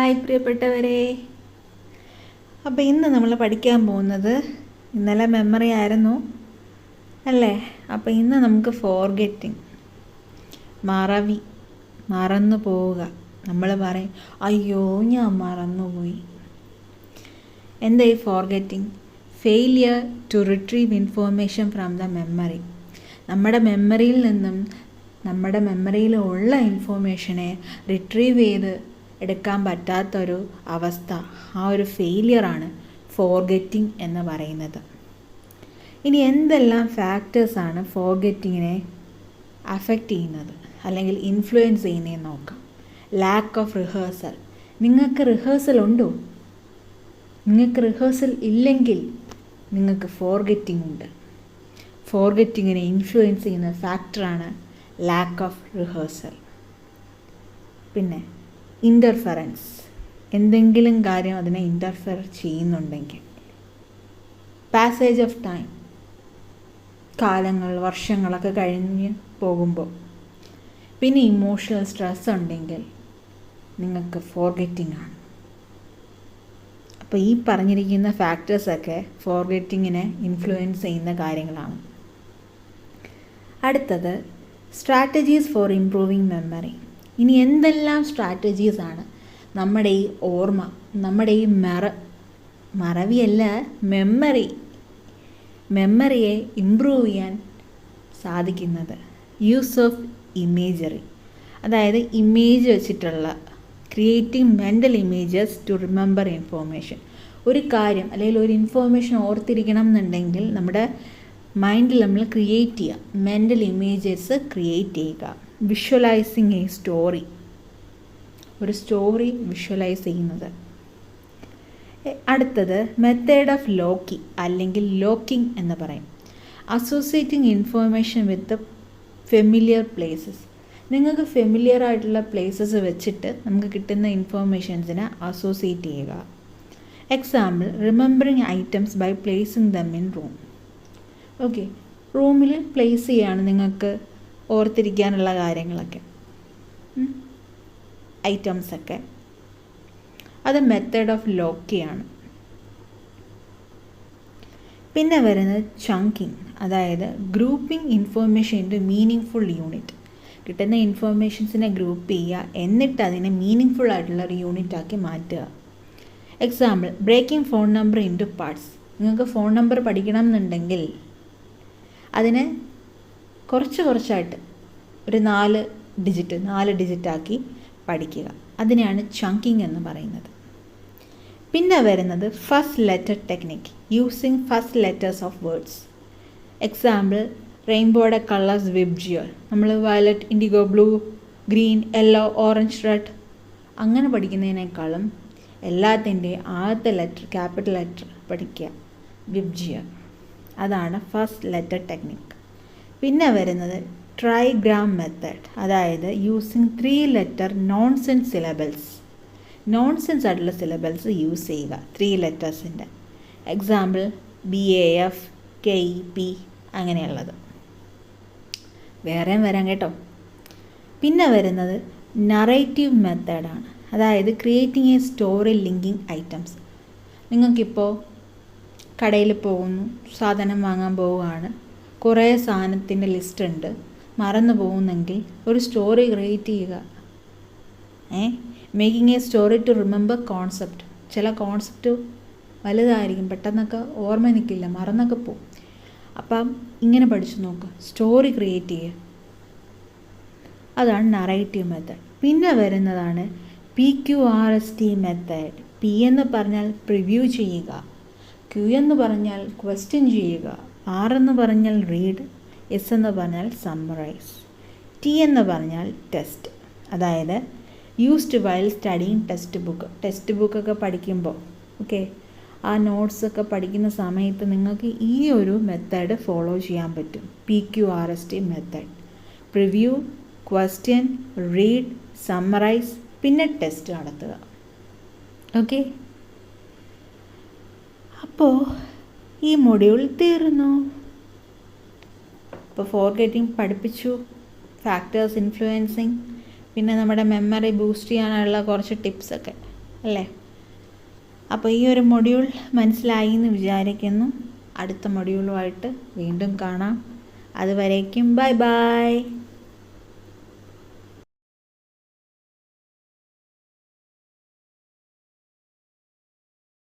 Hi പ്രിയപ്പെട്ടവരെ. അപ്പോൾ ഇന്ന് നമ്മൾ പഠിക്കാൻ പോകുന്നത്, ഇന്നലെ മെമ്മറി ആയിരുന്നു അല്ലേ? അപ്പോൾ ഇന്ന് നമുക്ക് ഫോർഗെറ്റിംഗ്, മറന്നു പോവുക. നമ്മൾ പറയും, അയ്യോ ഞാൻ മറന്നുപോയി. എന്താ ഈ forgetting? Failure to retrieve information from the memory. നമ്മുടെ മെമ്മറിയിൽ നിന്നും നമ്മുടെ മെമ്മറിയിലുള്ള ഇൻഫോർമേഷനെ റിട്രീവ് ചെയ്ത് എടുക്കാൻ പറ്റാത്തൊരു അവസ്ഥ, ആ ഒരു ഫെയിലിയറാണ് ഫോർഗെറ്റിംഗ് എന്ന് പറയുന്നത്. ഇനി എന്തെല്ലാം ഫാക്ടേഴ്സാണ് ഫോർഗെറ്റിങ്ങിനെ അഫക്റ്റ് ചെയ്യുന്നത് അല്ലെങ്കിൽ ഇൻഫ്ലുവൻസ് ചെയ്യുന്നതെന്ന് നോക്കാം. Lack of rehearsal. നിങ്ങൾക്ക് റിഹേഴ്സൽ ഉണ്ടോ? നിങ്ങൾക്ക് റിഹേഴ്സൽ ഇല്ലെങ്കിൽ നിങ്ങൾക്ക് ഫോർഗെറ്റിംഗ് ഉണ്ട്. ഫോർഗെറ്റിങ്ങിനെ ഇൻഫ്ലുവൻസ് ചെയ്യുന്ന ഫാക്ടറാണ് ലാക്ക് ഓഫ് റിഹേഴ്സൽ. പിന്നെ ഇൻ്റർഫറൻസ്, എന്തെങ്കിലും കാര്യം അതിനെ ഇൻ്റർഫെയർ ചെയ്യുന്നുണ്ടെങ്കിൽ. പാസേജ് ഓഫ് ടൈം, കാലങ്ങൾ വർഷങ്ങളൊക്കെ കഴിഞ്ഞ് പോകുമ്പോൾ. പിന്നെ ഇമോഷണൽ സ്ട്രെസ് ഉണ്ടെങ്കിൽ നിങ്ങൾക്ക് ഫോർഗെറ്റിംഗ് ആണ്. അപ്പോൾ ഈ പറഞ്ഞിരിക്കുന്ന ഫാക്ടേഴ്സൊക്കെ ഫോർഗെറ്റിങ്ങിനെ ഇൻഫ്ലുവൻസ് ചെയ്യുന്ന കാര്യങ്ങളാണ്. അടുത്തത് സ്ട്രാറ്റജീസ് ഫോർ ഇംപ്രൂവിങ് മെമ്മറി. ഇനി എന്തെല്ലാം സ്ട്രാറ്റജീസാണ് നമ്മുടെ ഈ ഓർമ്മ, നമ്മുടെ ഈ മറവിയല്ല മെമ്മറിയെ ഇംപ്രൂവ് ചെയ്യാൻ സാധിക്കുന്നത്? യൂസ് ഓഫ് ഇമേജറി, അതായത് ഇമേജ് വെച്ചിട്ടുള്ള creating mental images to remember information. ഒരു കാര്യം അല്ലെങ്കിൽ ഒരു ഇൻഫോർമേഷൻ ഓർത്തിരിക്കണം എന്നുണ്ടെങ്കിൽ നമ്മുടെ മൈൻഡിൽ നമ്മൾ ക്രിയേറ്റ് ചെയ്യുക, മെൻ്റൽ ഇമേജസ് ക്രിയേറ്റ് ചെയ്യുക. വിഷ്വലൈസിങ് എ സ്റ്റോറി, ഒരു സ്റ്റോറി വിഷ്വലൈസ് ചെയ്യുന്നത്. അടുത്തത് മെത്തേഡ് ഓഫ് ലോക്കി അല്ലെങ്കിൽ ലോക്കിംഗ് എന്ന് പറയും. Associating information with familiar places. നിങ്ങൾക്ക് ഫെമിലിയർ ആയിട്ടുള്ള പ്ലേസസ് വെച്ചിട്ട് നമുക്ക് കിട്ടുന്ന ഇൻഫോർമേഷൻസിനെ അസോസിയേറ്റ് ചെയ്യുക. Example, remembering items by placing them in room. Okay, റൂമിൽ പ്ലേസ് ചെയ്യാണ് നിങ്ങൾക്ക് ഓർത്തിരിക്കാനുള്ള കാര്യങ്ങളൊക്കെ, ഐറ്റംസൊക്കെ. അത് മെത്തേഡ് ഓഫ് ലോക്കിയാണ്. പിന്നെ വരുന്നത് ചങ്കിങ്, അതായത് grouping information into meaning full unit. കിട്ടുന്ന ഇൻഫോർമേഷൻസിനെ ഗ്രൂപ്പ് ചെയ്യുക, എന്നിട്ട് അതിനെ മീനിങ് ഫുൾ ആയിട്ടുള്ള ഒരു യൂണിറ്റാക്കി മാറ്റുക. Example, breaking phone number into parts. നിങ്ങൾക്ക് ഫോൺ നമ്പർ പഠിക്കണം എന്നുണ്ടെങ്കിൽ അതിനെ കുറച്ചായിട്ട് ഒരു 4 ഡിജിറ്റാക്കി പഠിക്കുക. അതിനെയാണ് ചങ്കിങ് എന്ന് പറയുന്നത്. പിന്നെ വരുന്നത് first letter technique, using first letters of words. Example, റെയിൻബോയുടെ കളേഴ്സ് വിബ്ജിയർ. നമ്മൾ violet, indigo, blue, green, yellow, orange, red അങ്ങനെ പഠിക്കുന്നതിനേക്കാളും എല്ലാത്തിൻ്റെയും ആദ്യത്തെ ലെറ്റർ, ക്യാപിറ്റൽ ലെറ്റർ പഠിക്കുക, വിബ്ജിയർ. അതാണ് ഫസ്റ്റ് ലെറ്റർ ടെക്നിക്ക്. പിന്നെ വരുന്നത് ട്രൈഗ്രാം മെത്തേഡ്, അതായത് using 3 letter nonsense syllables. Nonsense ആയിട്ടുള്ള സിലബിൾസ് യൂസ് ചെയ്യുക, 3 ലെറ്റേഴ്സിൻ്റെ. എക്സാമ്പിൾ, BAF, KEP അങ്ങനെയുള്ളത്. വേറെയും വരാം കേട്ടോ. പിന്നെ വരുന്നത് നറേറ്റീവ് മെത്തേഡാണ്, അതായത് creating A story linking items. നിങ്ങൾക്കിപ്പോൾ കടയിൽ പോകുന്നു, സാധനം വാങ്ങാൻ പോവുകയാണ്, കുറേ സാധനത്തിൻ്റെ ലിസ്റ്റ് ഉണ്ട്, മറന്നു പോകുന്നെങ്കിൽ ഒരു സ്റ്റോറി ക്രിയേറ്റ് ചെയ്യുക. Making a story to remember concept. ചില കോൺസെപ്റ്റ് വലുതായിരിക്കും, പെട്ടെന്നൊക്കെ ഓർമ്മ നിൽക്കില്ല, മറന്നൊക്കെ പോകും. അപ്പം ഇങ്ങനെ പഠിച്ചു നോക്കുക, സ്റ്റോറി ക്രിയേറ്റ് ചെയ്യുക. അതാണ് നറേറ്റീവ് മെത്തേഡ്. പിന്നെ വരുന്നതാണ് PQRST മെത്തേഡ്. P എന്ന് പറഞ്ഞാൽ പ്രിവ്യൂ ചെയ്യുക, Q എന്ന് പറഞ്ഞാൽ ക്വസ്റ്റ്യൻ ചെയ്യുക, R എന്ന് പറഞ്ഞാൽ റീഡ്, S എന്ന് പറഞ്ഞാൽ സമ്മറൈസ്, T എന്ന് പറഞ്ഞാൽ ടെസ്റ്റ്. അതായത് used while studying text book. Text ബുക്കൊക്കെ പഠിക്കുമ്പോൾ ആ നോട്ട്സൊക്കെ പഠിക്കുന്ന സമയത്ത് നിങ്ങൾക്ക് ഈ ഒരു മെത്തേഡ് ഫോളോ ചെയ്യാൻ പറ്റും. PQRST method. Preview, question, read, summarise, പിന്നെ ടെസ്റ്റ് നടത്തുക. ഓക്കെ, അപ്പോൾ ഈ മൊഡ്യൂൾ തീർന്നു. അപ്പോൾ ഫോർഗെറ്റിംഗ് പഠിപ്പിച്ചു, ഫാക്ടേഴ്സ് ഇൻഫ്ലുവൻസിങ്, പിന്നെ നമ്മുടെ മെമ്മറി ബൂസ്റ്റ് ചെയ്യാനുള്ള കുറച്ച് ടിപ്സൊക്കെ അല്ലേ? അപ്പോൾ ഈ ഒരു മൊഡ്യൂൾ മനസ്സിലായി എന്ന് വിചാരിക്കുന്നു. അടുത്ത മൊഡ്യൂളുമായിട്ട് വീണ്ടും കാണാം. അതുവരേക്കും ബൈ ബൈ.